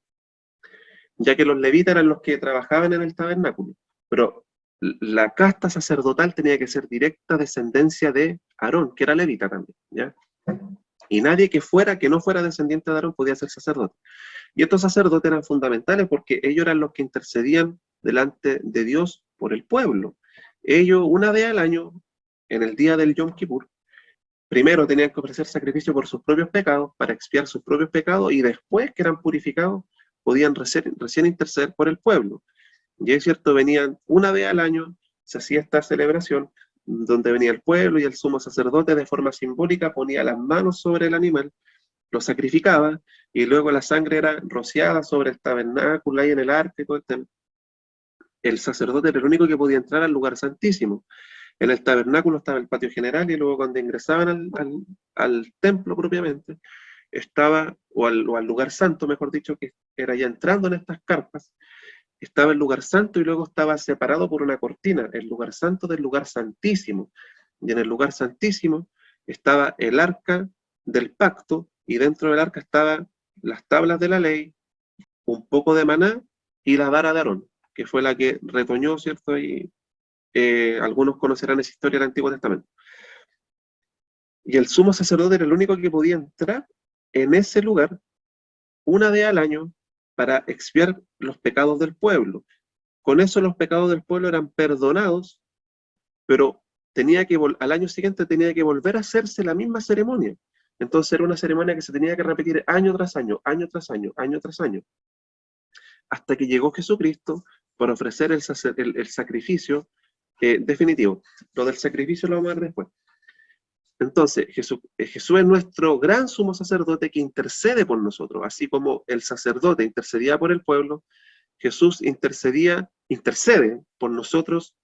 ya que los levitas eran los que trabajaban en el tabernáculo, pero la casta sacerdotal tenía que ser directa descendencia de Aarón, que era levita también, ¿ya? Y nadie que no fuera descendiente de Aarón podía ser sacerdote. Y estos sacerdotes eran fundamentales porque ellos eran los que intercedían delante de Dios por el pueblo. Ellos, una vez al año, en el día del Yom Kippur, primero tenían que ofrecer sacrificio por sus propios pecados, para expiar sus propios pecados, y después que eran purificados, podían recién interceder por el pueblo. Y es cierto, venían una vez al año, se hacía esta celebración, donde venía el pueblo y el sumo sacerdote de forma simbólica ponía las manos sobre el animal, lo sacrificaba, y luego la sangre era rociada sobre el tabernáculo, ahí en el arca y todo el tema. El sacerdote era el único que podía entrar al lugar santísimo. En el tabernáculo estaba el patio general, y luego cuando ingresaban al templo propiamente, estaba, o al lugar santo, mejor dicho, que era ya entrando en estas carpas, estaba el lugar santo y luego estaba separado por una cortina, el lugar santo del lugar santísimo. Y en el lugar santísimo estaba el arca del pacto, y dentro del arca estaban las tablas de la ley, un poco de maná y la vara de Aarón, que fue la que retoñó, ¿cierto? Y algunos conocerán esa historia del Antiguo Testamento. Y el sumo sacerdote era el único que podía entrar en ese lugar una vez al año para expiar los pecados del pueblo. Con eso los pecados del pueblo eran perdonados, pero al año siguiente tenía que volver a hacerse la misma ceremonia. Entonces era una ceremonia que se tenía que repetir año tras año, año tras año, año tras año, hasta que llegó Jesucristo para ofrecer el sacrificio definitivo. Lo del sacrificio lo vamos a ver después. Entonces, Jesús es nuestro gran sumo sacerdote que intercede por nosotros, así como el sacerdote intercedía por el pueblo. Jesús intercede por nosotros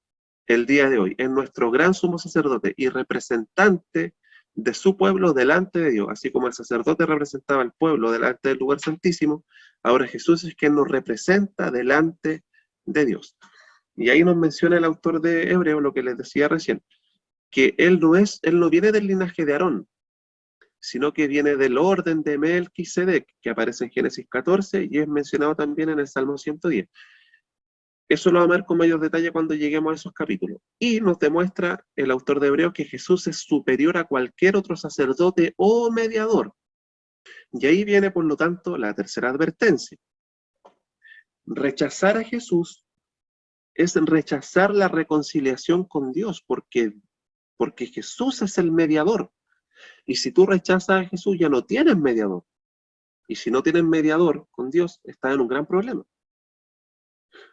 el día de hoy. Es nuestro gran sumo sacerdote y representante de su pueblo delante de Dios. Así como el sacerdote representaba al pueblo delante del lugar santísimo, ahora Jesús es quien nos representa delante de Dios. Y ahí nos menciona el autor de Hebreos lo que les decía recién, que él no viene del linaje de Aarón, sino que viene del orden de Melquisedec, que aparece en Génesis 14 y es mencionado también en el Salmo 110. Eso lo vamos a ver con mayor detalle cuando lleguemos a esos capítulos. Y nos demuestra el autor de Hebreos que Jesús es superior a cualquier otro sacerdote o mediador. Y ahí viene, por lo tanto, la tercera advertencia. Rechazar a Jesús es rechazar la reconciliación con Dios, porque Jesús es el mediador. Y si tú rechazas a Jesús, ya no tienes mediador. Y si no tienes mediador con Dios, estás en un gran problema.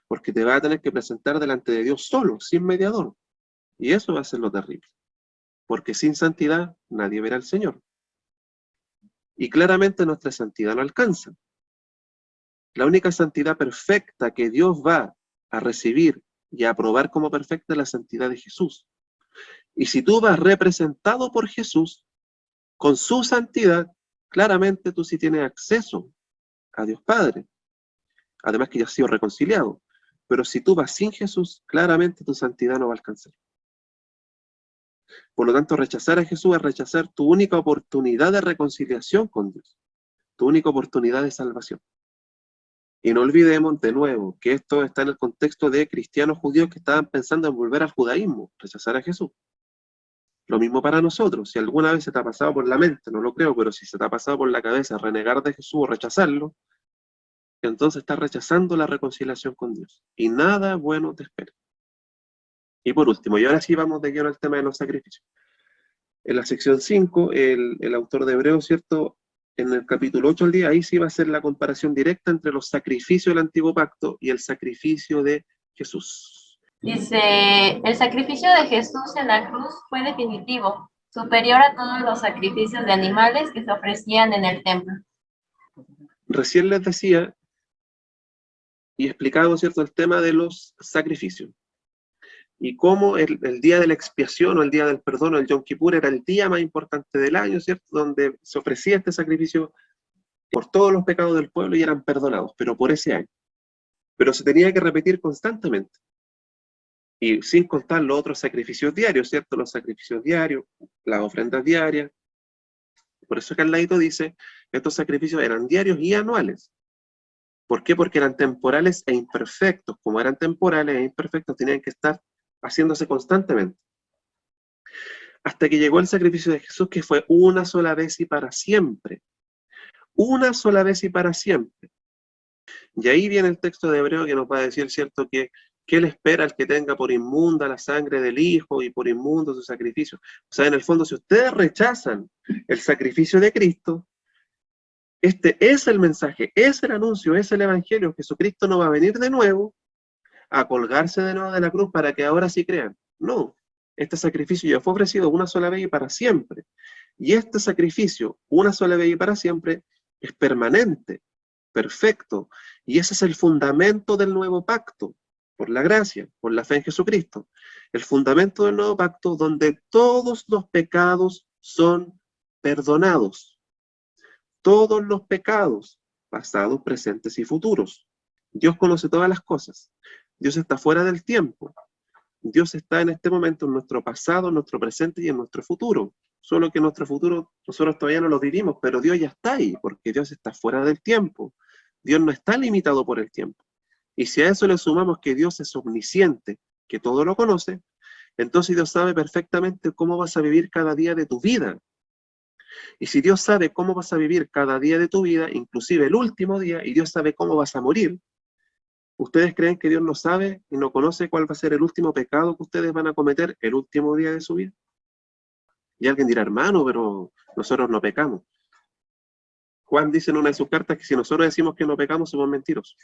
Porque te vas a tener que presentar delante de Dios solo, sin mediador. Y eso va a ser lo terrible. Porque sin santidad nadie verá al Señor. Y claramente nuestra santidad no alcanza. La única santidad perfecta que Dios va a recibir y a aprobar como perfecta es la santidad de Jesús. Y si tú vas representado por Jesús, con su santidad, claramente tú sí tienes acceso a Dios Padre. Además que ya has sido reconciliado. Pero si tú vas sin Jesús, claramente tu santidad no va a alcanzar. Por lo tanto, rechazar a Jesús es rechazar tu única oportunidad de reconciliación con Dios, tu única oportunidad de salvación. Y no olvidemos, de nuevo, que esto está en el contexto de cristianos judíos que estaban pensando en volver al judaísmo, rechazar a Jesús. Lo mismo para nosotros. Si alguna vez se te ha pasado por la mente, no lo creo, pero si se te ha pasado por la cabeza renegar de Jesús o rechazarlo, entonces estás rechazando la reconciliación con Dios. Y nada bueno te espera. Y por último, y ahora sí vamos de lleno al tema de los sacrificios. En la sección 5, el autor de Hebreos, ¿cierto? En el capítulo 8 al día, ahí sí va a ser la comparación directa entre los sacrificios del antiguo pacto y el sacrificio de Jesús. Dice, el sacrificio de Jesús en la cruz fue definitivo, superior a todos los sacrificios de animales que se ofrecían en el templo. Recién les decía y explicado, ¿cierto?, el tema de los sacrificios. Y cómo el día de la expiación o el día del perdón o el Yom Kippur era el día más importante del año, ¿cierto?, donde se ofrecía este sacrificio por todos los pecados del pueblo y eran perdonados, pero por ese año. Pero se tenía que repetir constantemente. Y sin contar los otros sacrificios diarios, ¿cierto? Los sacrificios diarios, las ofrendas diarias. Por eso que al ladito dice, estos sacrificios eran diarios y anuales. ¿Por qué? Porque eran temporales e imperfectos. Como eran temporales e imperfectos, tenían que estar haciéndose constantemente. Hasta que llegó el sacrificio de Jesús, que fue una sola vez y para siempre. Una sola vez y para siempre. Y ahí viene el texto de Hebreo que nos va a decir, ¿cierto?, que él espera al que tenga por inmunda la sangre del Hijo y por inmundo su sacrificio. O sea, en el fondo, si ustedes rechazan el sacrificio de Cristo, este es el mensaje, es el anuncio, es el evangelio. Jesucristo no va a venir de nuevo a colgarse de nuevo de la cruz para que ahora sí crean. No, este sacrificio ya fue ofrecido una sola vez y para siempre. Y este sacrificio, una sola vez y para siempre, es permanente, perfecto. Y ese es el fundamento del nuevo pacto, por la gracia, por la fe en Jesucristo. El fundamento del nuevo pacto donde todos los pecados son perdonados. Todos los pecados, pasados, presentes y futuros. Dios conoce todas las cosas. Dios está fuera del tiempo. Dios está en este momento en nuestro pasado, en nuestro presente y en nuestro futuro. Solo que en nuestro futuro nosotros todavía no lo vivimos, pero Dios ya está ahí, porque Dios está fuera del tiempo. Dios no está limitado por el tiempo. Y si a eso le sumamos que Dios es omnisciente, que todo lo conoce, entonces Dios sabe perfectamente cómo vas a vivir cada día de tu vida. Y si Dios sabe cómo vas a vivir cada día de tu vida, inclusive el último día, y Dios sabe cómo vas a morir, ¿ustedes creen que Dios no sabe y no conoce cuál va a ser el último pecado que ustedes van a cometer el último día de su vida? Y alguien dirá, hermano, pero nosotros no pecamos. Juan dice en una de sus cartas que si nosotros decimos que no pecamos, somos mentirosos.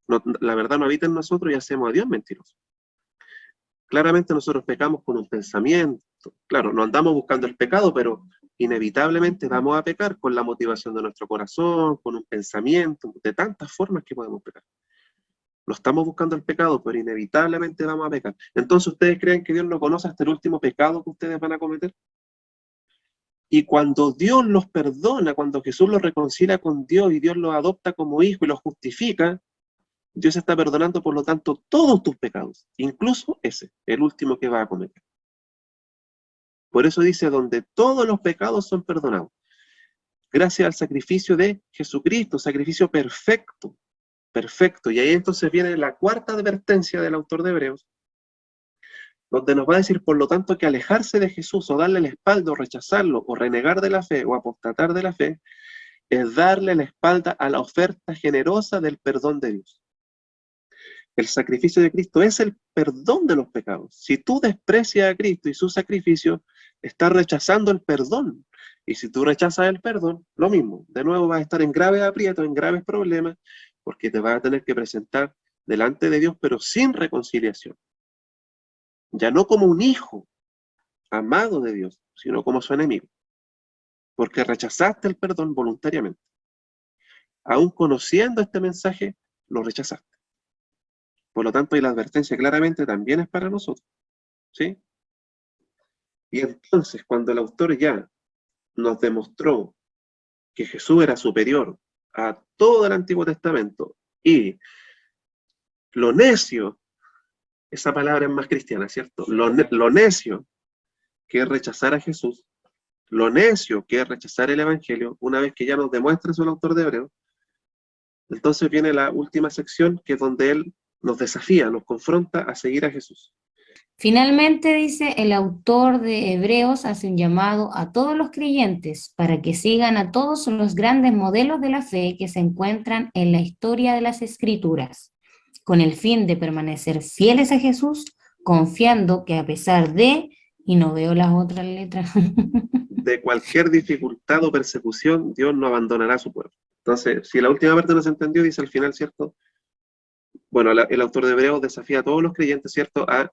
No, la verdad no habita en nosotros y hacemos a Dios mentiroso. Claramente nosotros pecamos con un pensamiento. Claro, no andamos buscando el pecado, pero inevitablemente vamos a pecar con la motivación de nuestro corazón, con un pensamiento, de tantas formas que podemos pecar. No estamos buscando el pecado, pero inevitablemente vamos a pecar. Entonces, ¿ustedes creen que Dios no conoce hasta el último pecado que ustedes van a cometer? Y cuando Dios los perdona, cuando Jesús los reconcilia con Dios y Dios los adopta como hijo y los justifica, Dios está perdonando, por lo tanto, todos tus pecados, incluso ese, el último que vas a cometer. Por eso dice, donde todos los pecados son perdonados. Gracias al sacrificio de Jesucristo, sacrificio perfecto. Perfecto. Y ahí entonces viene la cuarta advertencia del autor de Hebreos, donde nos va a decir, por lo tanto, que alejarse de Jesús o darle la espalda o rechazarlo o renegar de la fe o apostatar de la fe es darle la espalda a la oferta generosa del perdón de Dios. El sacrificio de Cristo es el perdón de los pecados. Si tú desprecias a Cristo y su sacrificio, estás rechazando el perdón. Y si tú rechazas el perdón, lo mismo. De nuevo vas a estar en graves aprietos, en graves problemas, porque te vas a tener que presentar delante de Dios, pero sin reconciliación. Ya no como un hijo amado de Dios, sino como su enemigo. porque rechazaste el perdón voluntariamente. Aún conociendo este mensaje, lo rechazaste. Por lo tanto, y la advertencia claramente también es para nosotros, ¿sí? Y entonces, cuando el autor ya nos demostró que Jesús era superior a todo el Antiguo Testamento, y lo necio, esa palabra es más cristiana, ¿cierto? Lo necio que es rechazar a Jesús, lo necio que es rechazar el Evangelio, una vez que ya nos demuestra eso el autor de Hebreos, entonces viene la última sección, que es donde él nos desafía, nos confronta a seguir a Jesús. Finalmente, dice, el autor de Hebreos hace un llamado a todos los creyentes para que sigan a todos los grandes modelos de la fe que se encuentran en la historia de las Escrituras, con el fin de permanecer fieles a Jesús, confiando que a pesar de, y no veo las otras letras, De cualquier dificultad o persecución, Dios no abandonará a su pueblo. Entonces, si la última parte no se entendió, dice al final, ¿cierto? Bueno, el autor de Hebreos desafía a todos los creyentes, ¿cierto?, a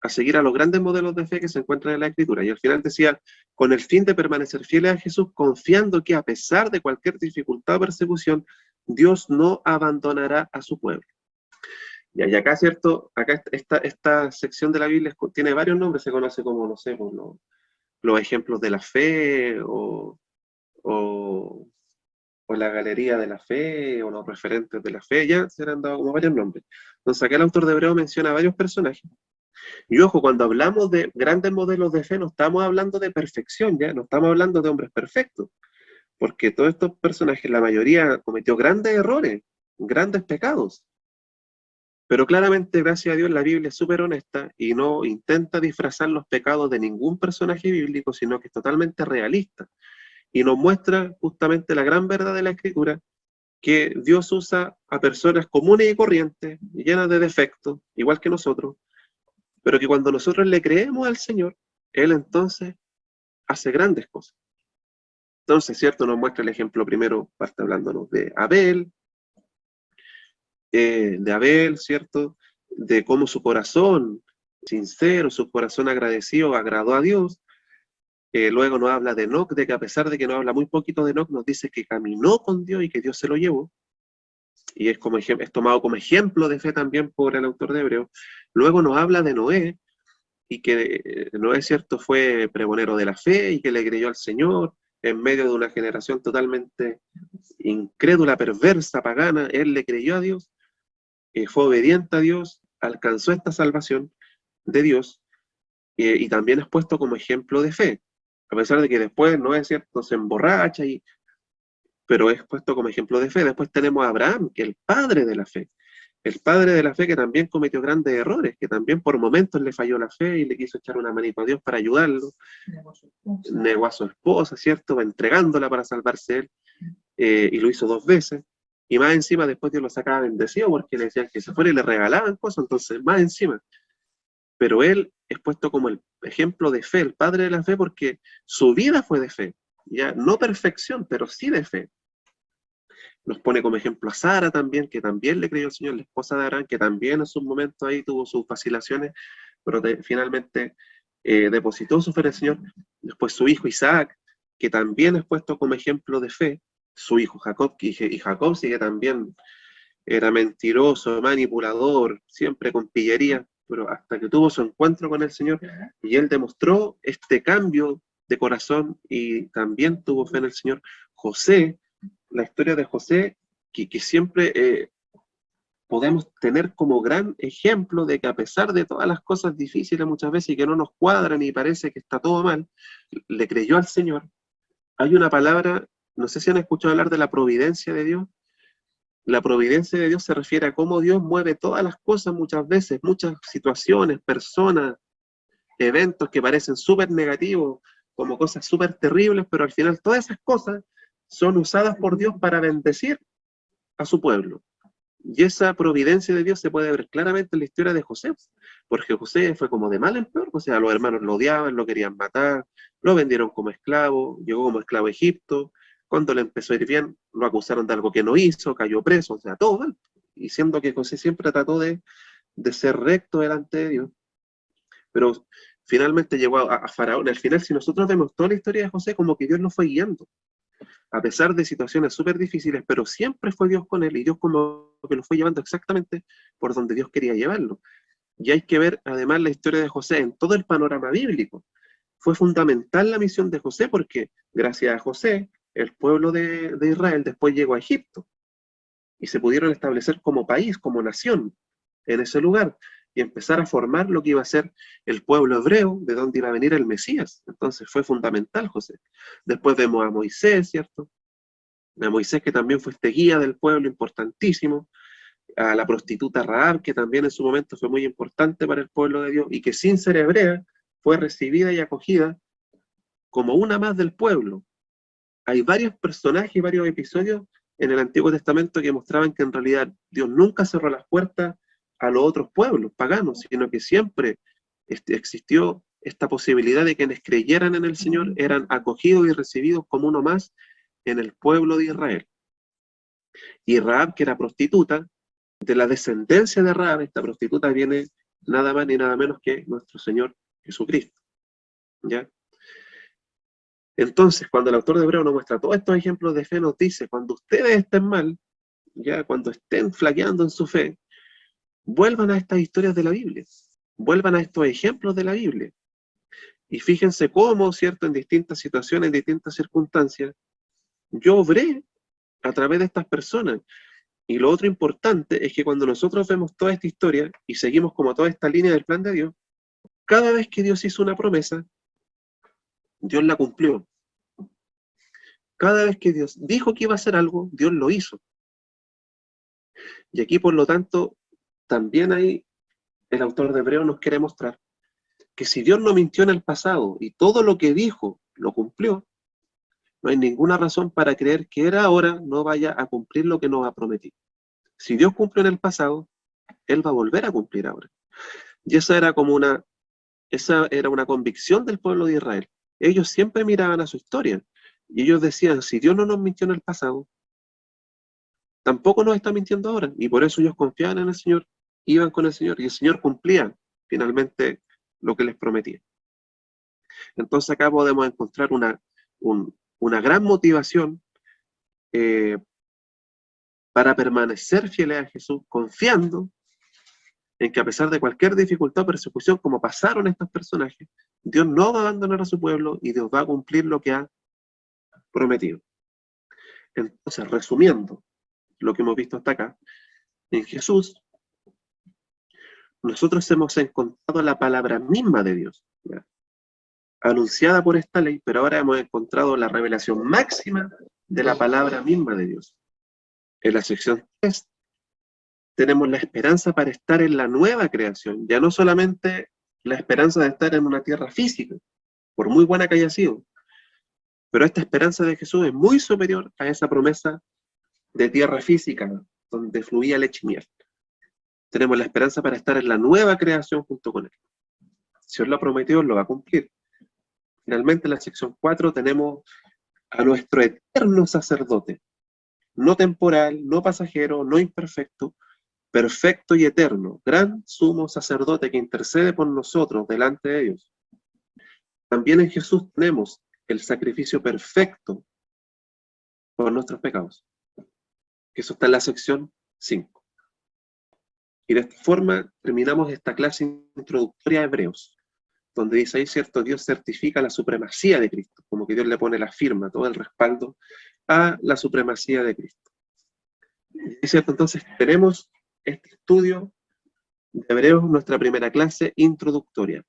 seguir a los grandes modelos de fe que se encuentran en la Escritura. Y al final decía, con el fin de permanecer fieles a Jesús, confiando que a pesar de cualquier dificultad o persecución, Dios no abandonará a su pueblo. Y acá, ¿cierto? Acá esta sección de la Biblia tiene varios nombres, se conoce como, no sé, por los ejemplos de la fe, o la galería de la fe, o los referentes de la fe, ya se le han dado como varios nombres. Entonces acá el autor de Hebreo menciona varios personajes. Y ojo, cuando hablamos de grandes modelos de fe, no estamos hablando de perfección, ya no estamos hablando de hombres perfectos, porque todos estos personajes, la mayoría cometió grandes errores, grandes pecados. Pero claramente, gracias a Dios, la Biblia es súper honesta y no intenta disfrazar los pecados de ningún personaje bíblico, sino que es totalmente realista. Y nos muestra justamente la gran verdad de la Escritura, que Dios usa a personas comunes y corrientes, llenas de defectos, igual que nosotros, pero que cuando nosotros le creemos al Señor, Él entonces hace grandes cosas. Entonces, ¿cierto? Nos muestra el ejemplo primero, parte hablándonos de Abel, ¿cierto? De cómo su corazón sincero, su corazón agradecido, agradó a Dios. Luego nos habla de Enoc, de que a pesar de que nos habla muy poquito de Enoc, nos dice que caminó con Dios y que Dios se lo llevó. Y es tomado como ejemplo de fe también por el autor de Hebreos. Luego nos habla de Noé, y que Noé, ¿cierto?, fue pregonero de la fe y que le creyó al Señor en medio de una generación totalmente incrédula, perversa, pagana. Él le creyó a Dios, fue obediente a Dios, alcanzó esta salvación de Dios, y también es puesto como ejemplo de fe, a pesar de que después, no es cierto, se emborracha, pero es puesto como ejemplo de fe. Después tenemos a Abraham, que es el padre de la fe, que también cometió grandes errores, que también por momentos le falló la fe y le quiso echar una manito a Dios para ayudarlo, negó a su esposa, ¿cierto?, entregándola para salvarse él, y lo hizo 2 veces, y más encima después Dios lo sacaba bendecido porque le decían que se fuera y le regalaban cosas, entonces más encima. Pero él es puesto como el ejemplo de fe, el padre de la fe, porque su vida fue de fe, ya no perfección, pero sí de fe. Nos pone como ejemplo a Sara también, que también le creyó al Señor, la esposa de Abraham, que también en sus momentos ahí tuvo sus vacilaciones, pero finalmente depositó su fe en el Señor. Después su hijo Isaac, que también es puesto como ejemplo de fe. Su hijo Jacob, y Jacob sí que también era mentiroso, manipulador, siempre con pillería, pero hasta que tuvo su encuentro con el Señor, y él demostró este cambio de corazón y también tuvo fe en el Señor. José, la historia de José, que siempre podemos tener como gran ejemplo de que a pesar de todas las cosas difíciles muchas veces y que no nos cuadran y parece que está todo mal, le creyó al Señor. Hay una palabra, no sé si han escuchado hablar de la providencia de Dios. La providencia de Dios se refiere a cómo Dios mueve todas las cosas muchas veces, muchas situaciones, personas, eventos que parecen súper negativos, como cosas súper terribles, pero al final todas esas cosas son usadas por Dios para bendecir a su pueblo. Y esa providencia de Dios se puede ver claramente en la historia de José, porque José fue como de mal en peor, o sea, los hermanos lo odiaban, lo querían matar, lo vendieron como esclavo, llegó como esclavo a Egipto. Cuando le empezó a ir bien, lo acusaron de algo que no hizo, cayó preso, o sea, todo mal. Y siendo que José siempre trató de ser recto delante de Dios. Pero finalmente llegó a Faraón. Al final, si nosotros vemos toda la historia de José, como que Dios lo fue guiando, a pesar de situaciones súper difíciles, pero siempre fue Dios con él, y Dios como que lo fue llevando exactamente por donde Dios quería llevarlo. Y hay que ver además la historia de José en todo el panorama bíblico. Fue fundamental la misión de José porque gracias a José, el pueblo de Israel después llegó a Egipto y se pudieron establecer como país, como nación en ese lugar y empezar a formar lo que iba a ser el pueblo hebreo, de donde iba a venir el Mesías. Entonces fue fundamental José. Después vemos a Moisés, ¿cierto? A Moisés, que también fue este guía del pueblo importantísimo, a la prostituta Rahab, que también en su momento fue muy importante para el pueblo de Dios y que sin ser hebrea fue recibida y acogida como una más del pueblo. Hay varios personajes y varios episodios en el Antiguo Testamento que mostraban que en realidad Dios nunca cerró las puertas a los otros pueblos paganos, sino que siempre existió esta posibilidad de que quienes creyeran en el Señor eran acogidos y recibidos como uno más en el pueblo de Israel. Y Rahab, que era prostituta, de la descendencia de Rahab, esta prostituta viene nada más ni nada menos que nuestro Señor Jesucristo. ¿Ya? Entonces, cuando el autor de Hebreo nos muestra todos estos ejemplos de fe, nos dice, cuando ustedes estén mal, ya cuando estén flaqueando en su fe, vuelvan a estas historias de la Biblia, vuelvan a estos ejemplos de la Biblia. Y fíjense cómo, ¿cierto?, en distintas situaciones, en distintas circunstancias, yo obré a través de estas personas. Y lo otro importante es que cuando nosotros vemos toda esta historia y seguimos como toda esta línea del plan de Dios, cada vez que Dios hizo una promesa, Dios la cumplió. Cada vez que Dios dijo que iba a hacer algo, Dios lo hizo. Y aquí, por lo tanto, también ahí el autor de Hebreo nos quiere mostrar que si Dios no mintió en el pasado y todo lo que dijo lo cumplió, no hay ninguna razón para creer que Él ahora no vaya a cumplir lo que nos ha prometido. Si Dios cumplió en el pasado, Él va a volver a cumplir ahora. Y esa era una convicción del pueblo de Israel. Ellos siempre miraban a su historia y ellos decían, si Dios no nos mintió en el pasado, tampoco nos está mintiendo ahora. Y por eso ellos confiaban en el Señor, iban con el Señor y el Señor cumplía finalmente lo que les prometía. Entonces acá podemos encontrar una gran motivación para permanecer fieles a Jesús, confiando en que a pesar de cualquier dificultad o persecución, como pasaron estos personajes, Dios no va a abandonar a su pueblo y Dios va a cumplir lo que ha prometido. Entonces, resumiendo lo que hemos visto hasta acá, en Jesús, nosotros hemos encontrado la palabra misma de Dios, ¿ya?, anunciada por esta ley, pero ahora hemos encontrado la revelación máxima de la palabra misma de Dios. En la sección 3 tenemos la esperanza para estar en la nueva creación, ya no solamente la esperanza de estar en una tierra física, por muy buena que haya sido, pero esta esperanza de Jesús es muy superior a esa promesa de tierra física, donde fluía leche y miel. Tenemos la esperanza para estar en la nueva creación junto con Él. Si Él lo prometió, lo va a cumplir. Finalmente, en la sección 4 tenemos a nuestro eterno sacerdote, no temporal, no pasajero, no imperfecto, perfecto y eterno, gran sumo sacerdote que intercede por nosotros delante de Dios. También en Jesús tenemos el sacrificio perfecto por nuestros pecados. Eso está en la sección 5. Y de esta forma terminamos esta clase introductoria a Hebreos, donde dice ahí, cierto, Dios certifica la supremacía de Cristo, como que Dios le pone la firma, todo el respaldo a la supremacía de Cristo. Y cierto, entonces tenemos este estudio de Hebreos, nuestra primera clase introductoria.